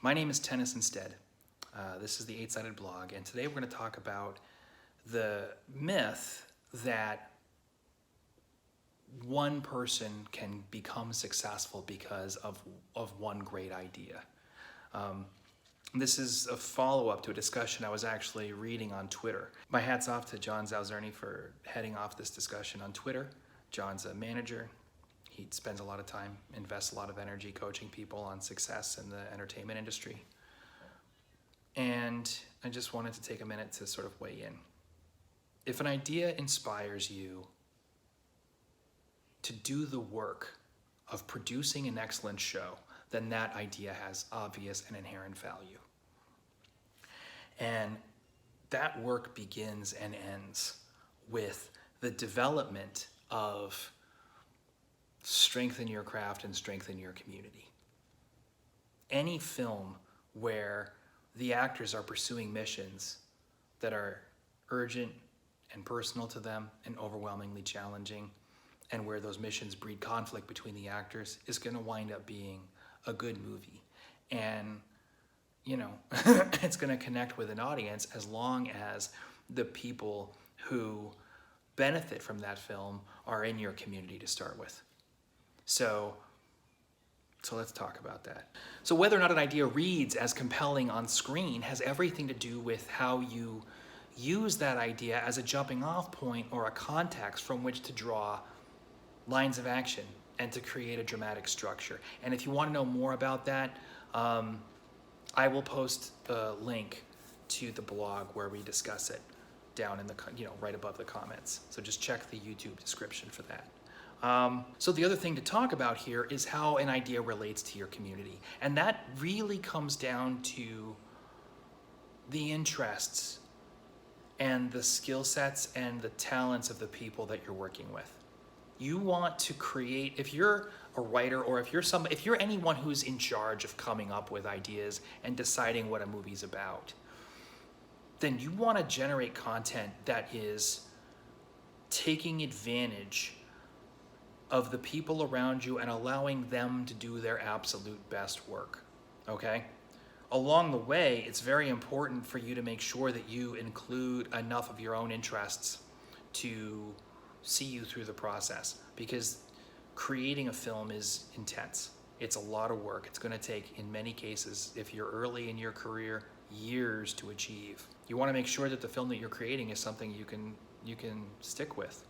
My name is Tennis Instead. This is the Eight Sided Blog, and today we're going to talk about the myth that one person can become successful because of one great idea. This is a follow-up to a discussion I was actually reading on Twitter. My hat's off to John Zalzerny for heading off this discussion on Twitter. John's a manager. He spends a lot of time, invests a lot of energy coaching people on success in the entertainment industry. And I just wanted to take a minute to sort of weigh in. If an idea inspires you to do the work of producing an excellent show, then that idea has obvious and inherent value. And that work begins and ends with the development of strengthen your craft and strengthen your community. Any film where the actors are pursuing missions that are urgent and personal to them and overwhelmingly challenging, and where those missions breed conflict between the actors, is going to wind up being a good movie. And, it's going to connect with an audience as long as the people who benefit from that film are in your community to start with. So let's talk about that. So whether or not an idea reads as compelling on screen has everything to do with how you use that idea as a jumping off point or a context from which to draw lines of action and to create a dramatic structure. And if you want to know more about that, I will post a link to the blog where we discuss it down in the, right above the comments. So just check the YouTube description for that. So the other thing to talk about here is how an idea relates to your community. And that really comes down to the interests and the skill sets and the talents of the people that you're working with. You want to create, if you're a writer or if you're anyone who's in charge of coming up with ideas and deciding what a movie's about, then you want to generate content that is taking advantage of the people around you and allowing them to do their absolute best work, okay? Along the way, it's very important for you to make sure that you include enough of your own interests to see you through the process, because creating a film is intense. It's a lot of work. It's going to take, in many cases, if you're early in your career, years to achieve. You want to make sure that the film that you're creating is something you can stick with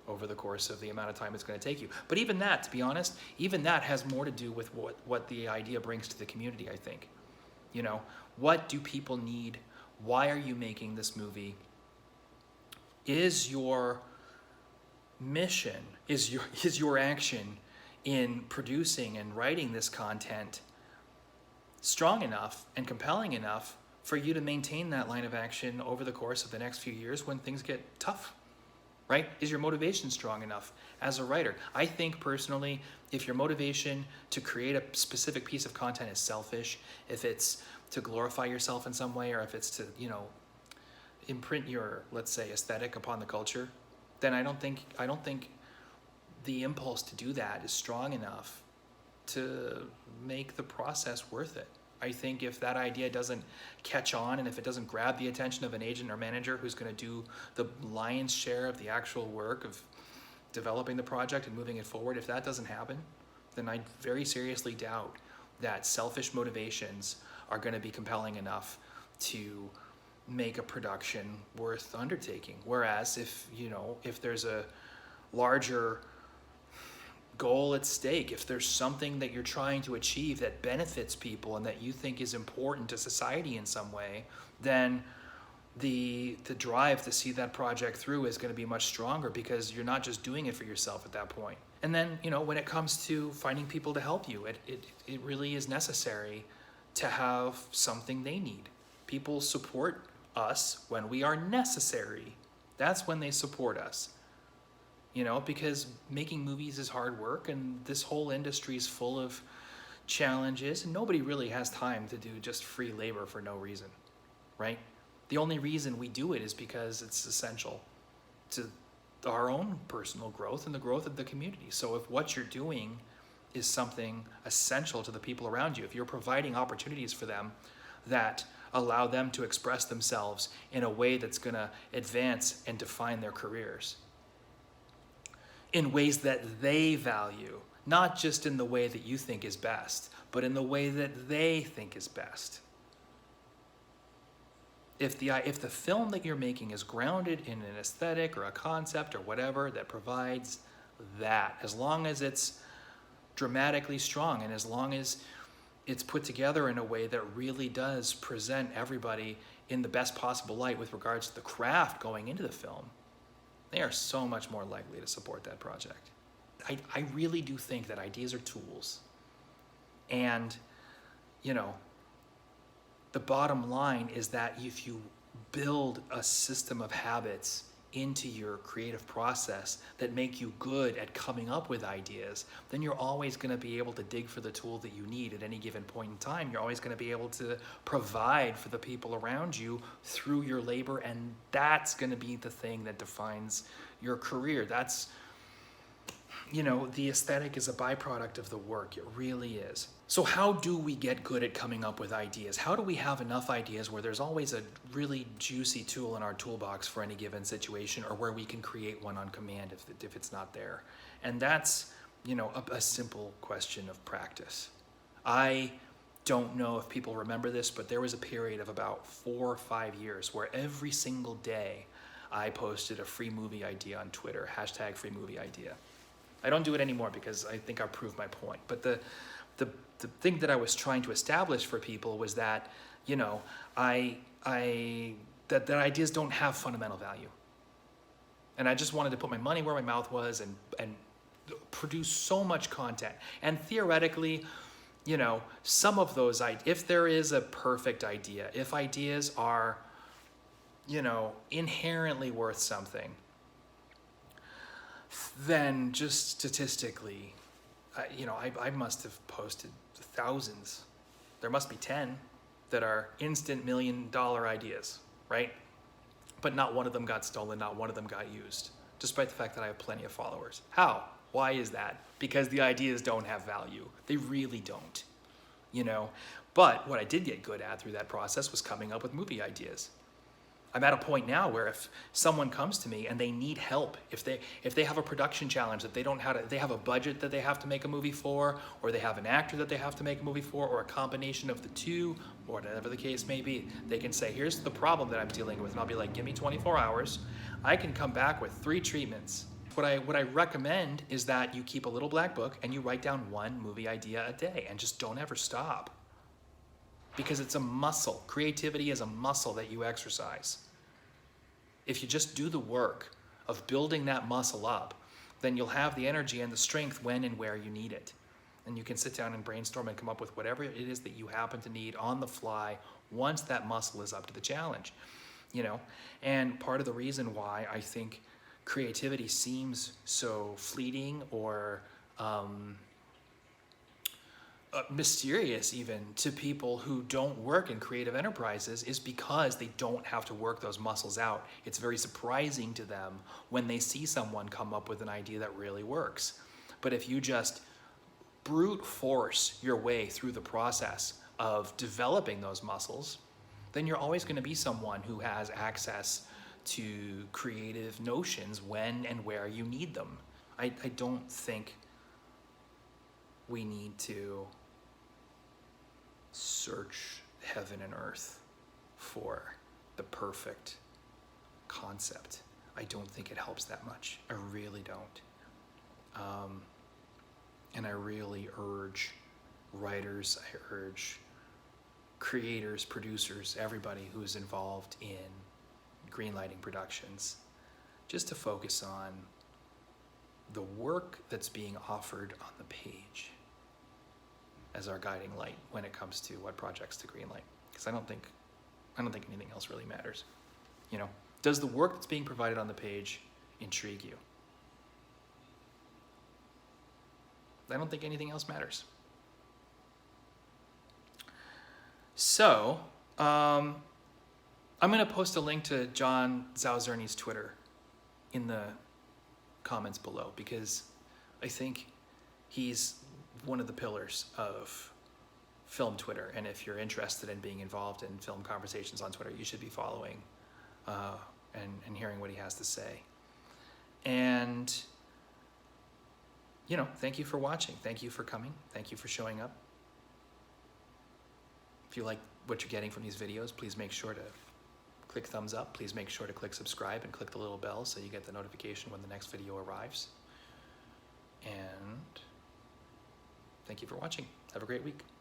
over the course of the amount of time it's going to take you. But even that, to be honest, even that has more to do with what the idea brings to the community, I think. What do people need? Why are you making this movie? Is your mission, is your action in producing and writing this content strong enough and compelling enough for you to maintain that line of action over the course of the next few years when things get tough? Right? Is your motivation strong enough as a writer? I think personally, if your motivation to create a specific piece of content is selfish, if it's to glorify yourself in some way, or if it's to, imprint your, let's say, aesthetic upon the culture, then I don't think the impulse to do that is strong enough to make the process worth it. I think if that idea doesn't catch on, and if it doesn't grab the attention of an agent or manager who's going to do the lion's share of the actual work of developing the project and moving it forward, if that doesn't happen, then I very seriously doubt that selfish motivations are going to be compelling enough to make a production worth undertaking. Whereas if there's a larger goal at stake, if there's something that you're trying to achieve that benefits people and that you think is important to society in some way, then the drive to see that project through is going to be much stronger, because you're not just doing it for yourself at that point. And then, when it comes to finding people to help you, it really is necessary to have something they need. People support us when we are necessary. That's when they support us. Because making movies is hard work, and this whole industry is full of challenges, and nobody really has time to do just free labor for no reason, right? The only reason we do it is because it's essential to our own personal growth and the growth of the community. So if what you're doing is something essential to the people around you. If you're providing opportunities for them that allow them to express themselves in a way that's going to advance and define their careers in ways that they value, not just in the way that you think is best, but in the way that they think is best. If the film that you're making is grounded in an aesthetic or a concept or whatever that provides that, as long as it's dramatically strong and as long as it's put together in a way that really does present everybody in the best possible light with regards to the craft going into the film, they are so much more likely to support that project. I really do think that ideas are tools. And, you know, the bottom line is that if you build a system of habits into your creative process that make you good at coming up with ideas, then you're always going to be able to dig for the tool that you need at any given point in time. You're always going to be able to provide for the people around you through your labor, and that's going to be the thing that defines your career. That's, you know, the aesthetic is a byproduct of the work. It really is. So how do we get good at coming up with ideas? How do we have enough ideas where there's always a really juicy tool in our toolbox for any given situation, or where we can create one on command if it's not there? And that's, you know, a simple question of practice. I don't know if people remember this, but there was a period of about 4 or 5 years where every single day I posted a free movie idea on Twitter, #FreeMovieIdea. I don't do it anymore because I think I've proved my point. But the thing that I was trying to establish for people was that, you know, that ideas don't have fundamental value. And I just wanted to put my money where my mouth was and produce so much content. And theoretically, you know, some of those, if there is a perfect idea, if ideas are, you know, inherently worth something, then just statistically, you know, I must have posted thousands. There must be 10 that are instant $1 million ideas, right? But not one of them got stolen, not one of them got used, despite the fact that I have plenty of followers. How? Why is that? Because the ideas don't have value. They really don't, you know? But what I did get good at through that process was coming up with movie ideas. I'm at a point now where if someone comes to me and they need help, if they have a production challenge that they have a budget that they have to make a movie for, or they have an actor that they have to make a movie for, or a combination of the two, or whatever the case may be, they can say, here's the problem that I'm dealing with, and I'll be like, give me 24 hours. I can come back with 3 treatments. What I recommend is that you keep a little black book and you write down 1 movie idea a day and just don't ever stop. Because it's a muscle. Creativity is a muscle that you exercise. If you just do the work of building that muscle up, then you'll have the energy and the strength when and where you need it. And you can sit down and brainstorm and come up with whatever it is that you happen to need on the fly once that muscle is up to the challenge. You know, and part of the reason why I think creativity seems so fleeting or mysterious even to people who don't work in creative enterprises is because they don't have to work those muscles out. It's very surprising to them when they see someone come up with an idea that really works. But if you just brute force your way through the process of developing those muscles, then you're always going to be someone who has access to creative notions when and where you need them. I don't think we need to search heaven and earth for the perfect concept. I don't think it helps that much. I really don't. And I really urge writers, I urge creators, producers, everybody who's involved in greenlighting productions, just to focus on the work that's being offered on the page as our guiding light when it comes to what projects to greenlight. Because I don't think anything else really matters. You know, does the work that's being provided on the page intrigue you? I don't think anything else matters. So, I'm going to post a link to John Zauserny's Twitter in the comments below, because I think he's one of the pillars of film Twitter. And if you're interested in being involved in film conversations on Twitter, you should be following and hearing what he has to say. And, you know, thank you for watching. Thank you for coming. Thank you for showing up. If you like what you're getting from these videos, please make sure to click thumbs up. Please make sure to click subscribe and click the little bell so you get the notification when the next video arrives. And thank you for watching. Have a great week.